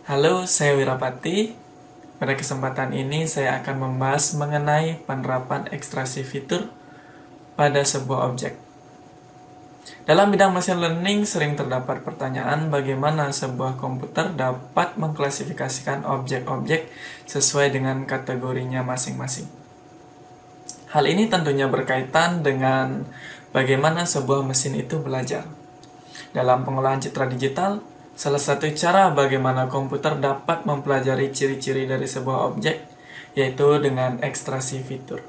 Halo, saya Wirapati. Pada kesempatan ini saya akan membahas mengenai penerapan ekstraksi fitur pada sebuah objek. Dalam bidang machine learning sering terdapat pertanyaan bagaimana sebuah komputer dapat mengklasifikasikan objek-objek sesuai dengan kategorinya masing-masing. Hal ini tentunya berkaitan dengan bagaimana sebuah mesin itu belajar. Dalam pengolahan citra digital, salah satu cara bagaimana komputer dapat mempelajari ciri-ciri dari sebuah objek, yaitu dengan ekstraksi fitur.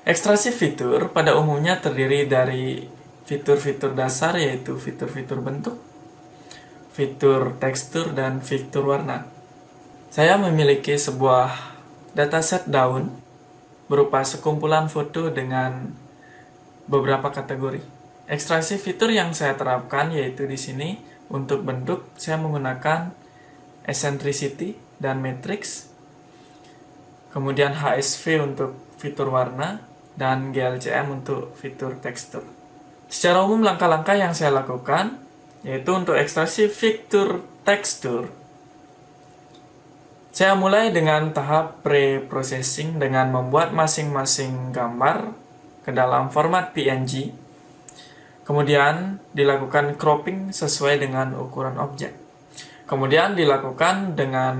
Ekstraksi fitur pada umumnya terdiri dari fitur-fitur dasar, yaitu fitur-fitur bentuk, fitur tekstur, dan fitur warna. Saya memiliki sebuah dataset daun berupa sekumpulan foto dengan beberapa kategori. Ekstraksi fitur yang saya terapkan yaitu di sini untuk bentuk saya menggunakan eccentricity dan matrix, kemudian HSV untuk fitur warna, dan GLCM untuk fitur tekstur. Secara umum langkah-langkah yang saya lakukan yaitu untuk ekstraksi fitur tekstur. Saya mulai dengan tahap pre-processing dengan membuat masing-masing gambar ke dalam format PNG. Kemudian dilakukan cropping sesuai dengan ukuran objek. Kemudian dilakukan dengan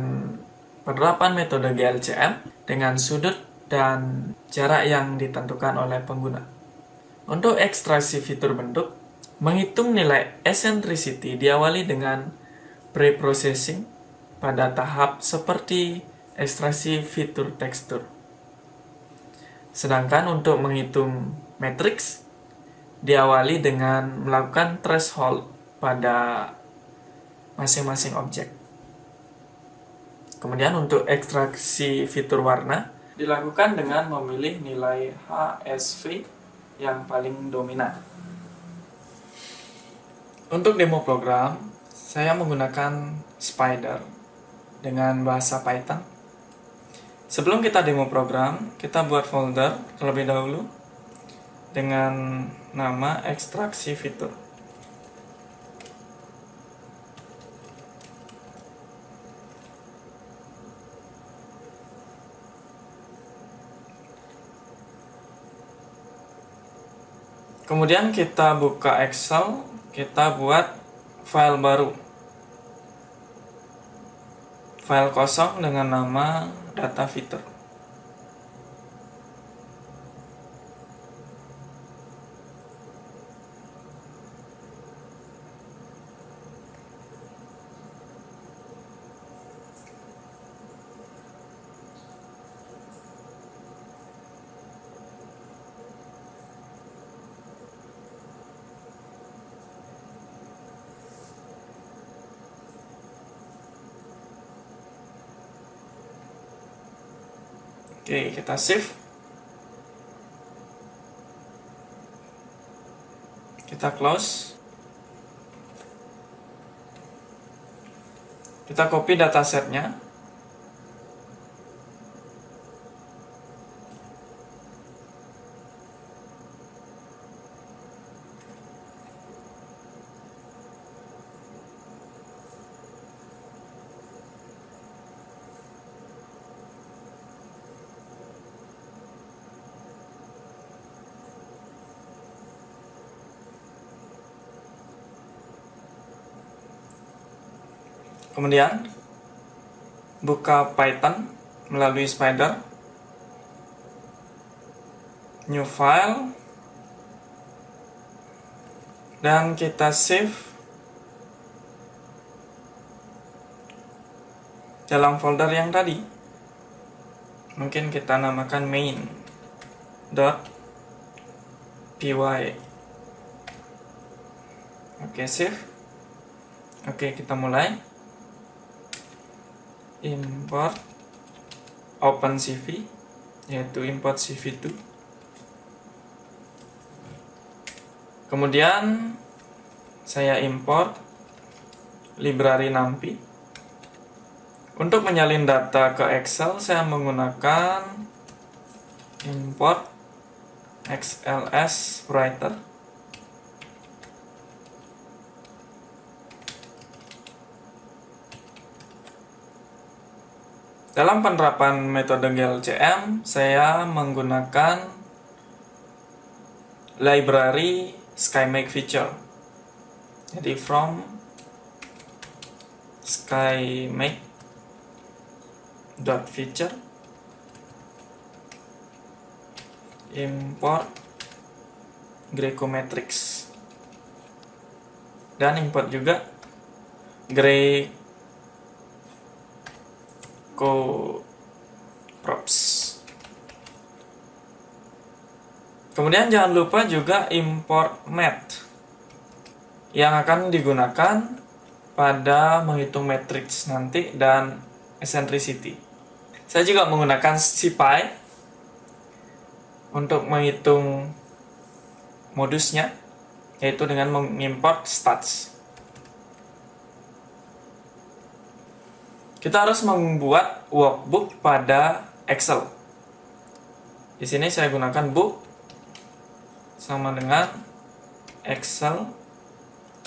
penerapan metode GLCM dengan sudut dan jarak yang ditentukan oleh pengguna. Untuk ekstraksi fitur bentuk, menghitung nilai eccentricity diawali dengan pre-processing pada tahap seperti ekstraksi fitur tekstur. Sedangkan untuk menghitung matrix, diawali dengan melakukan threshold pada masing-masing objek. Kemudian untuk ekstraksi fitur warna dilakukan dengan memilih nilai HSV yang paling dominan. Untuk demo program, saya menggunakan Spider dengan bahasa Python. Sebelum kita demo program, kita buat folder terlebih dahulu dengan nama ekstraksi fitur. Kemudian kita buka Excel, kita buat file baru. File kosong dengan nama data fitur. Oke, kita save. Kita close. Kita copy datasetnya. Kemudian buka Python melalui Spider, new file, dan kita save dalam folder yang tadi. Mungkin kita namakan main.py. Oke, save. Oke, kita mulai. Import OpenCV, yaitu import CV2. Kemudian saya import library NumPy. Untuk menyalin data ke Excel, saya menggunakan import XLS Writer. Dalam penerapan metode GLCM, saya menggunakan library SkyMake feature. Jadi from SkyMake.feature import Grecometrics, dan import juga Grecoprops. Kemudian jangan lupa juga import math yang akan digunakan pada menghitung matrix nanti dan eccentricity. Saya juga menggunakan SciPy untuk menghitung modusnya, yaitu dengan mengimport stats. Kita harus membuat workbook pada Excel. Di sini saya gunakan book sama dengan Excel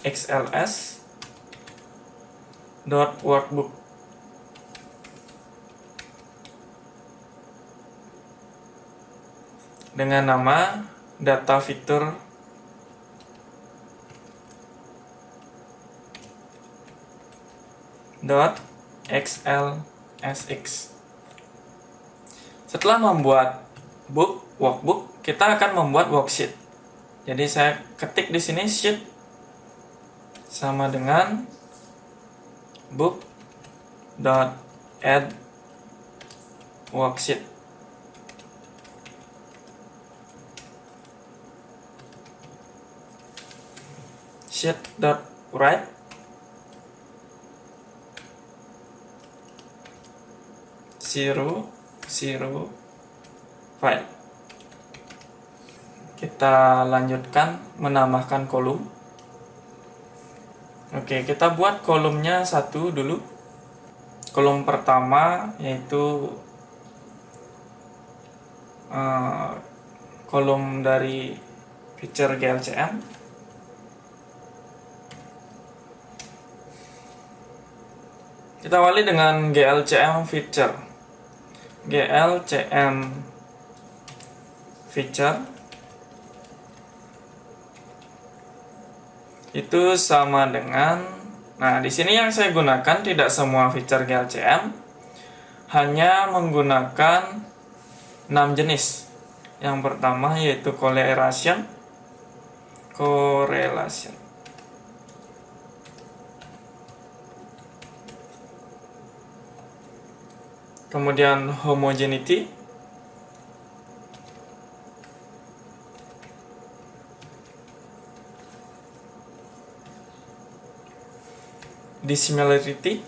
xls.workbook. Dengan nama data fitur .xlsx. Setelah membuat workbook, kita akan membuat worksheet. Jadi saya ketik di sini sheet sama dengan book.add worksheet. Sheet.write zero file. Kita lanjutkan menambahkan kolom. Oke, kita buat kolomnya satu dulu. Kolom pertama yaitu kolom dari feature GLCM. Kita awali dengan GLCM feature. GLCM feature itu sama dengan, nah di sini yang saya gunakan tidak semua feature GLCM, hanya menggunakan 6 jenis. Yang pertama yaitu correlation. Kemudian homogeneity, dissimilarity,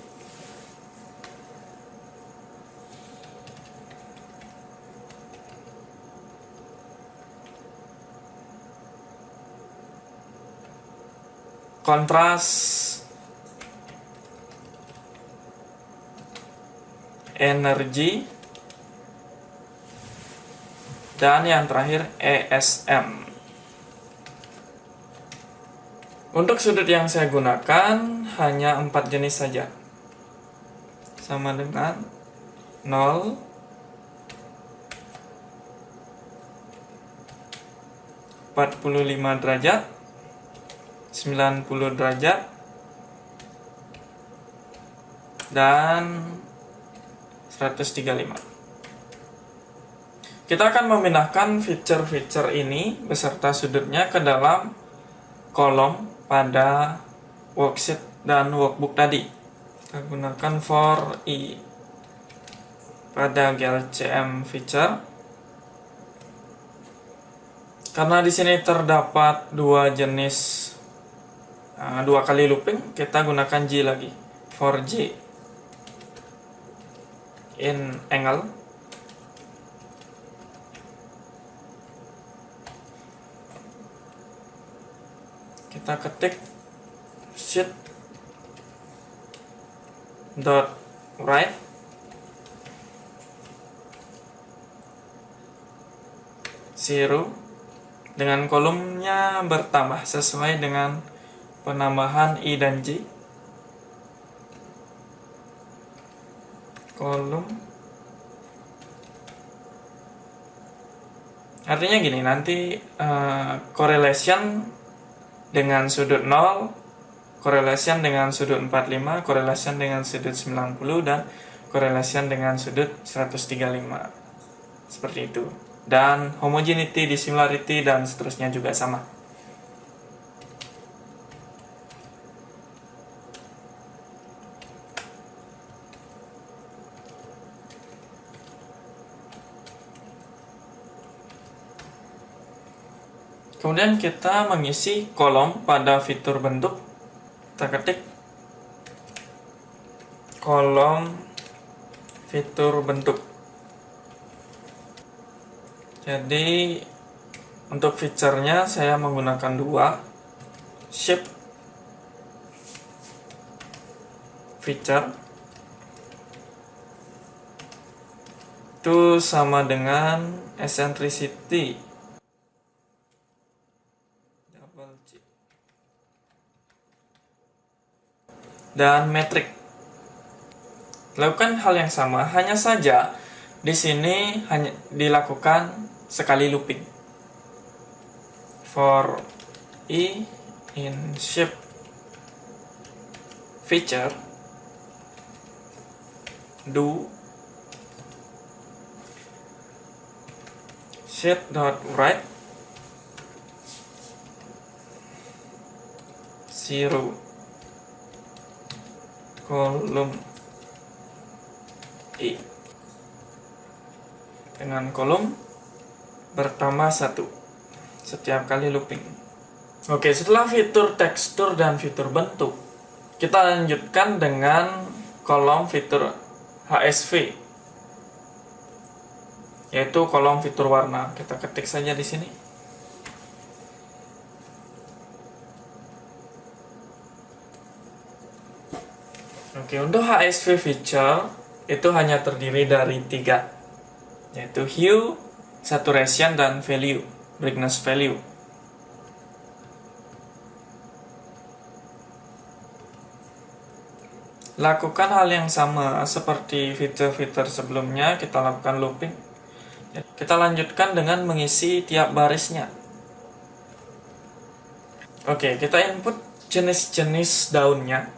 contrast, energy, dan yang terakhir ESM. Untuk sudut yang saya gunakan hanya 4 jenis saja, sama dengan 0, 45 derajat, 90 derajat, dan 135. Kita akan memindahkan fitur-fitur ini beserta sudutnya ke dalam kolom pada worksheet dan workbook tadi. Kita gunakan for i pada GLCM feature. Karena di sini terdapat dua jenis, dua kali looping, kita gunakan J lagi. For J in angle, kita ketik sheet dot write zero, dengan kolomnya bertambah sesuai dengan penambahan I dan J. Kolom Artinya gini, nanti correlation dengan sudut 0, correlation dengan sudut 45, correlation dengan sudut 90, dan correlation dengan sudut 135. Seperti itu. Dan homogeneity, dissimilarity, dan seterusnya juga sama. Kemudian kita mengisi kolom pada fitur bentuk. Kita ketik kolom fitur bentuk. Jadi untuk fiturnya saya menggunakan dua, shape feature itu sama dengan eccentricity dan metric. Lakukan hal yang sama, hanya saja di sini hanya dilakukan sekali looping. For i in shape feature do set.write 0 kolom i dengan kolom bertambah 1 setiap kali looping. Oke, setelah fitur tekstur dan fitur bentuk, kita lanjutkan dengan kolom fitur HSV, yaitu kolom fitur warna. Kita ketik saja di sini. Oke, untuk HSV feature itu hanya terdiri dari 3, yaitu hue, saturation, dan value, brightness value. Lakukan hal yang sama seperti fitur-fitur sebelumnya, kita lakukan looping. Kita lanjutkan dengan mengisi tiap barisnya. Oke, kita input jenis-jenis daunnya.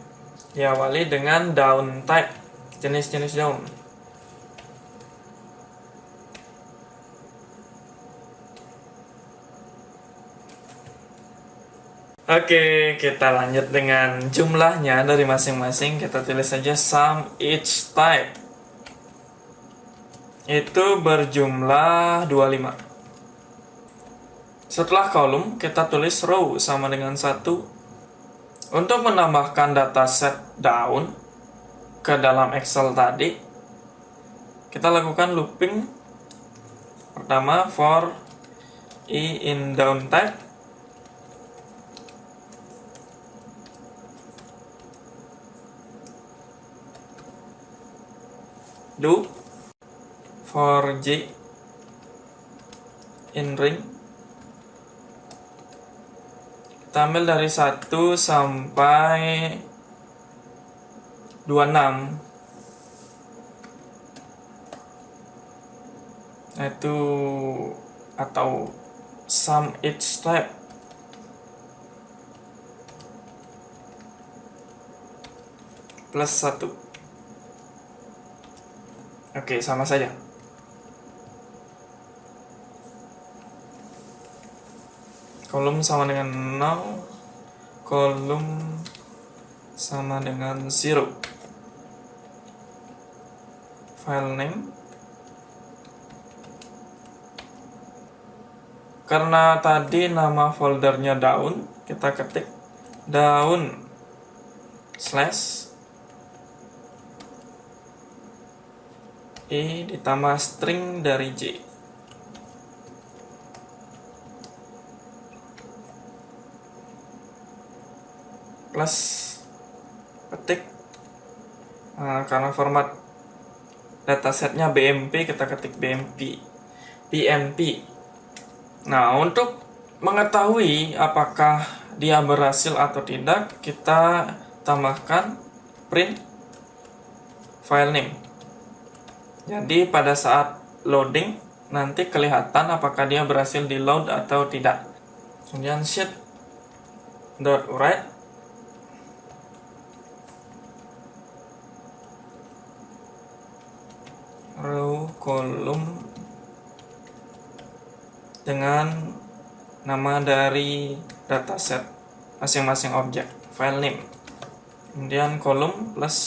Diawali dengan daun type, jenis-jenis daun. Oke, kita lanjut dengan jumlahnya dari masing-masing. Kita tulis saja sum each type. Itu berjumlah 25. Setelah kolom, kita tulis row sama dengan 1. Untuk menambahkan dataset daun ke dalam Excel tadi, kita lakukan looping. Pertama, for i in daun type do for j in ring. Kita ambil dari 1 sampai 26, itu atau sum each type plus 1. Oke, sama saja. Kolom sama dengan 0, kolom sama dengan 0. File name. Karena tadi nama foldernya daun, kita ketik daun slash i ditambah string dari j. Plus ketik, karena format datasetnya BMP, kita ketik PMP. Nah, untuk mengetahui apakah dia berhasil atau tidak, kita tambahkan print file name. Jadi pada saat loading, nanti kelihatan apakah dia berhasil di load atau tidak. Kemudian sheet dot write row kolom dengan nama dari dataset masing-masing objek, file name, kemudian kolom plus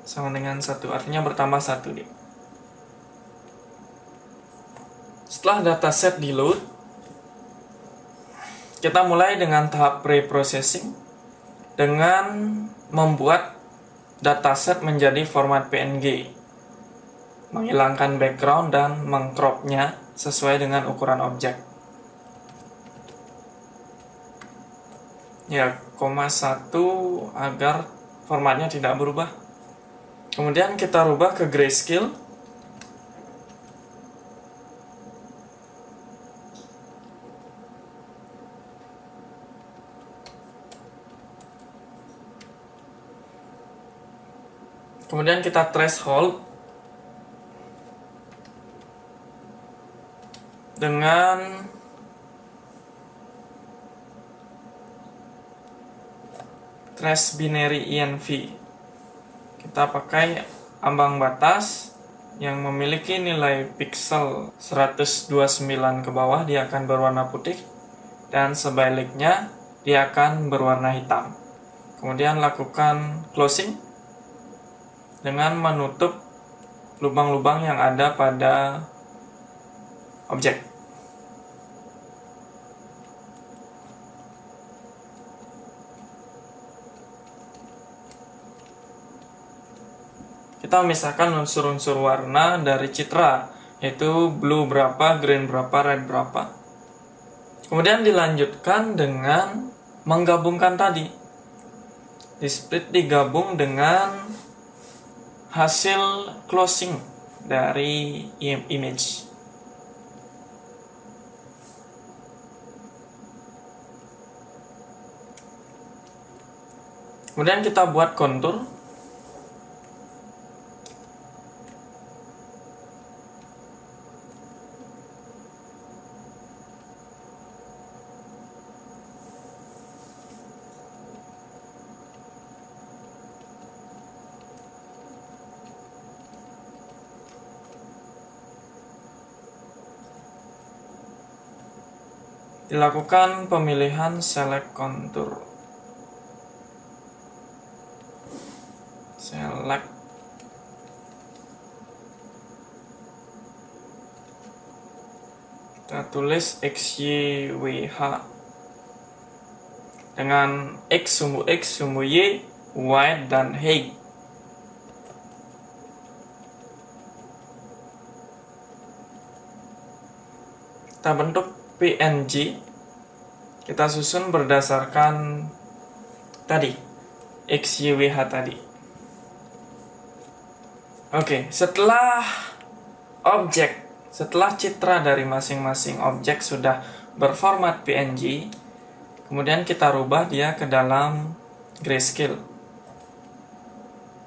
sama dengan 1, artinya bertambah 1 dia. Setelah dataset di load, kita mulai dengan tahap pre-processing dengan membuat dataset menjadi format PNG, menghilangkan background dan mengcropnya sesuai dengan ukuran objek. Ya, koma 1 agar formatnya tidak berubah. Kemudian kita rubah ke grayscale. Kemudian kita threshold dengan trace binary env. Kita pakai ambang batas yang memiliki nilai pixel 129 ke bawah, dia akan berwarna putih, dan sebaliknya dia akan berwarna hitam. Kemudian lakukan closing dengan menutup lubang-lubang yang ada pada objek. Kita memisahkan unsur-unsur warna dari citra, yaitu blue berapa, green berapa, red berapa. Kemudian dilanjutkan dengan menggabungkan tadi. Di split digabung dengan hasil closing dari image. Kemudian kita buat kontur. Dilakukan pemilihan select contour. Select kita tulis XYWH dengan X, sumbu Y, wide, dan height. Kita bentuk PNG, kita susun berdasarkan tadi XYWH tadi. Oke, setelah citra dari masing-masing objek sudah berformat PNG, kemudian kita rubah dia ke dalam grayscale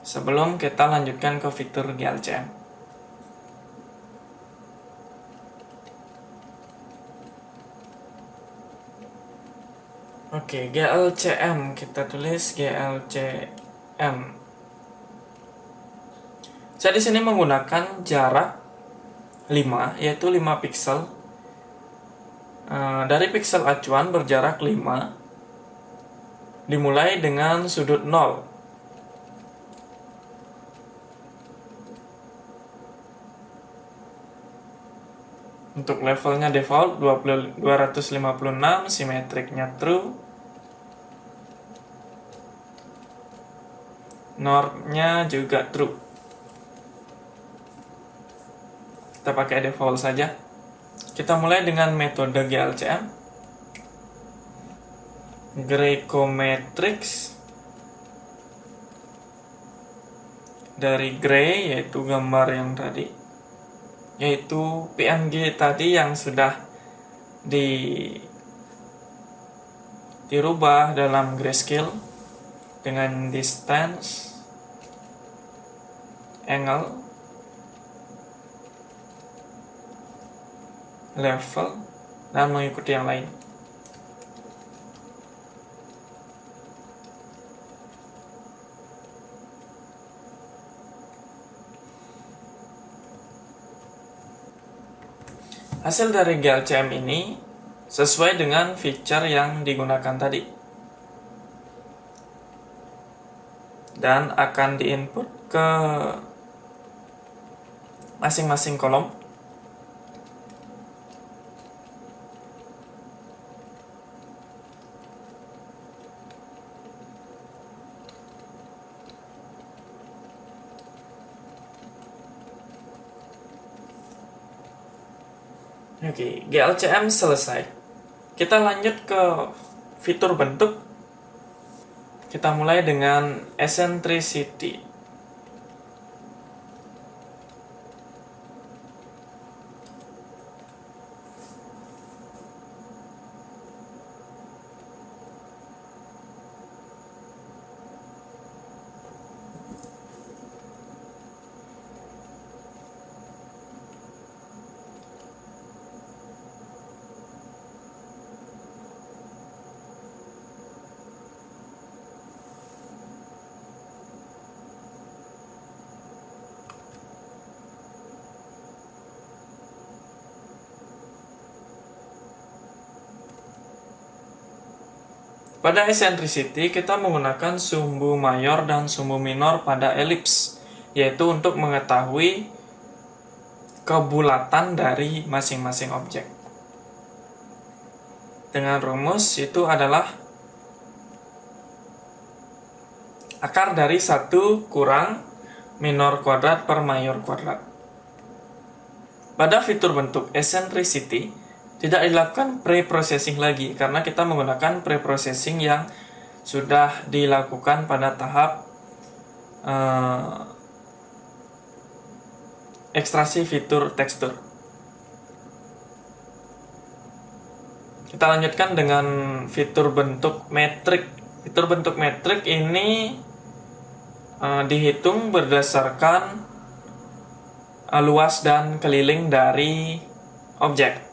sebelum kita lanjutkan ke fitur GLCM. Oke, GLCM, kita tulis GLCM. Saya di sini menggunakan jarak 5, yaitu 5 pixel. Dari pixel acuan berjarak 5, dimulai dengan sudut 0. Untuk levelnya default 256, simetriknya true. Normnya juga true. Kita pakai default saja. Kita mulai dengan metode GLCM. Graycometrics. Dari gray, yaitu gambar yang tadi, yaitu PNG tadi yang sudah dirubah dalam grayscale dengan distance angle, level, dan mengikuti yang lain. Hasil dari GLCM ini sesuai dengan feature yang digunakan tadi, dan akan diinput ke masing-masing kolom. Oke, GLCM selesai. Kita lanjut ke fitur bentuk. Kita mulai dengan eccentricity. Pada eccentricity, kita menggunakan sumbu mayor dan sumbu minor pada elips, yaitu untuk mengetahui kebulatan dari masing-masing objek. Dengan rumus itu adalah akar dari 1 kurang minor kuadrat per mayor kuadrat. Pada fitur bentuk eccentricity, tidak dilakukan pre-processing lagi, karena kita menggunakan pre-processing yang sudah dilakukan pada tahap ekstraksi fitur tekstur. Kita lanjutkan dengan fitur bentuk metrik. Fitur bentuk metrik ini dihitung berdasarkan luas dan keliling dari objek.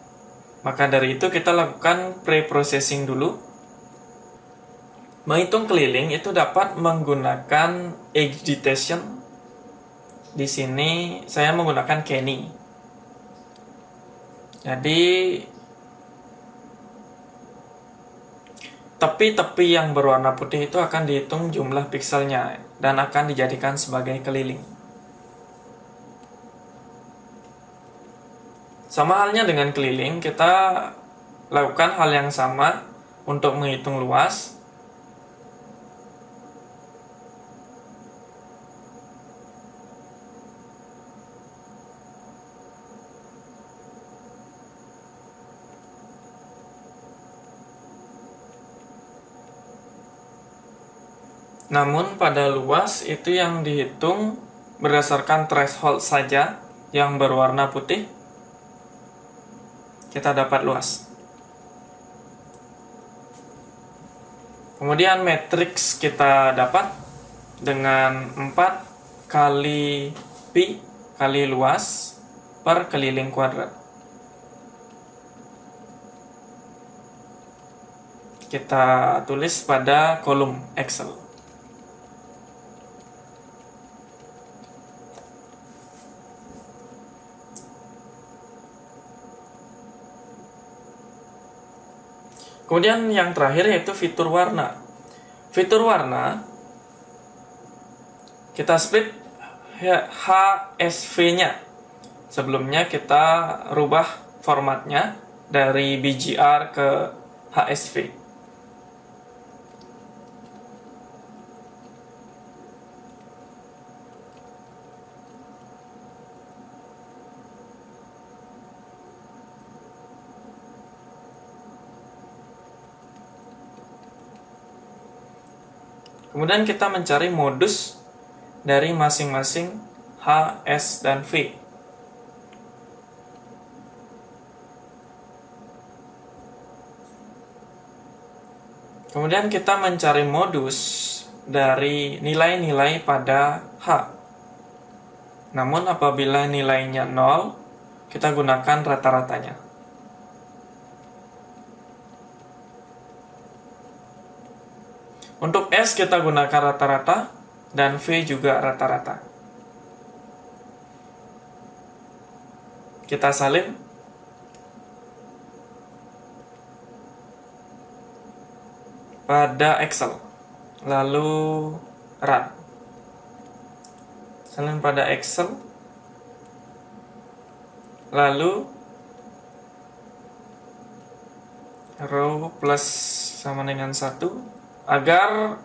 Maka dari itu kita lakukan pre-processing dulu. Menghitung keliling itu dapat menggunakan edge detection. Di sini saya menggunakan Kenny. Jadi tepi-tepi yang berwarna putih itu akan dihitung jumlah pikselnya dan akan dijadikan sebagai keliling. Sama halnya dengan keliling, kita lakukan hal yang sama untuk menghitung luas. Namun pada luas itu yang dihitung berdasarkan threshold saja yang berwarna putih. Kita dapat luas. Kemudian matriks kita dapat dengan 4 kali pi kali luas per keliling kuadrat. Kita tulis pada kolom Excel. Kemudian yang terakhir yaitu fitur warna. Fitur warna kita split HSV-nya. Sebelumnya kita rubah formatnya dari BGR ke HSV. Kemudian kita mencari modus dari masing-masing H, S, dan V. Kemudian kita mencari modus dari nilai-nilai pada H. Namun apabila nilainya 0, kita gunakan rata-ratanya. Untuk S kita gunakan rata-rata, dan V juga rata-rata. Kita salin. Pada Excel. Lalu run. Salin pada Excel. Lalu row plus sama dengan 1 agar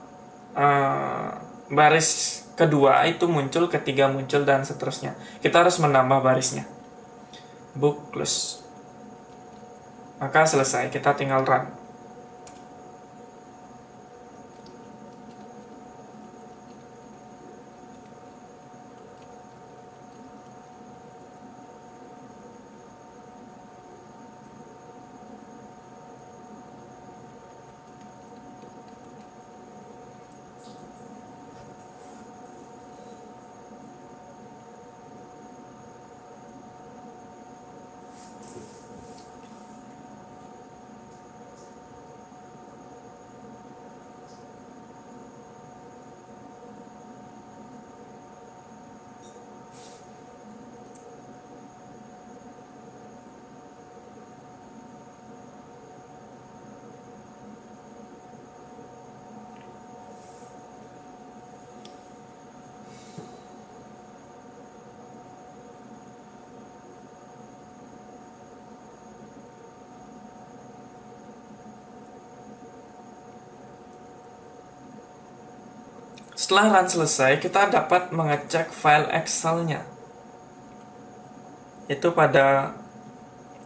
baris kedua itu muncul, ketiga muncul, dan seterusnya. Kita harus menambah barisnya. Book close. Maka selesai, kita tinggal run. Setelah run selesai, kita dapat mengecek file Excel-nya. Itu pada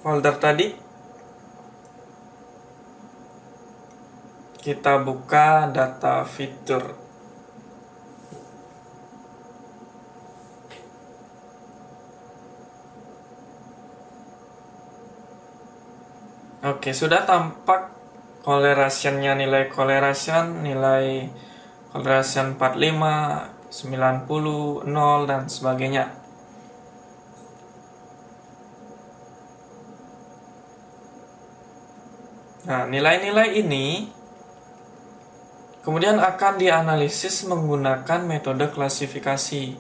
folder tadi. Kita buka data fitur. Oke, sudah tampak correlation-nya, nilai correlation, nilai correlation 45, 90, 0, dan sebagainya. Nah, nilai-nilai ini kemudian akan dianalisis menggunakan metode klasifikasi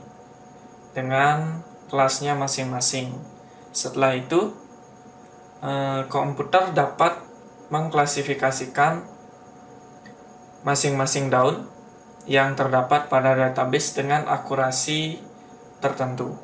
dengan kelasnya masing-masing. Setelah itu, komputer dapat mengklasifikasikan masing-masing daun yang terdapat pada database dengan akurasi tertentu.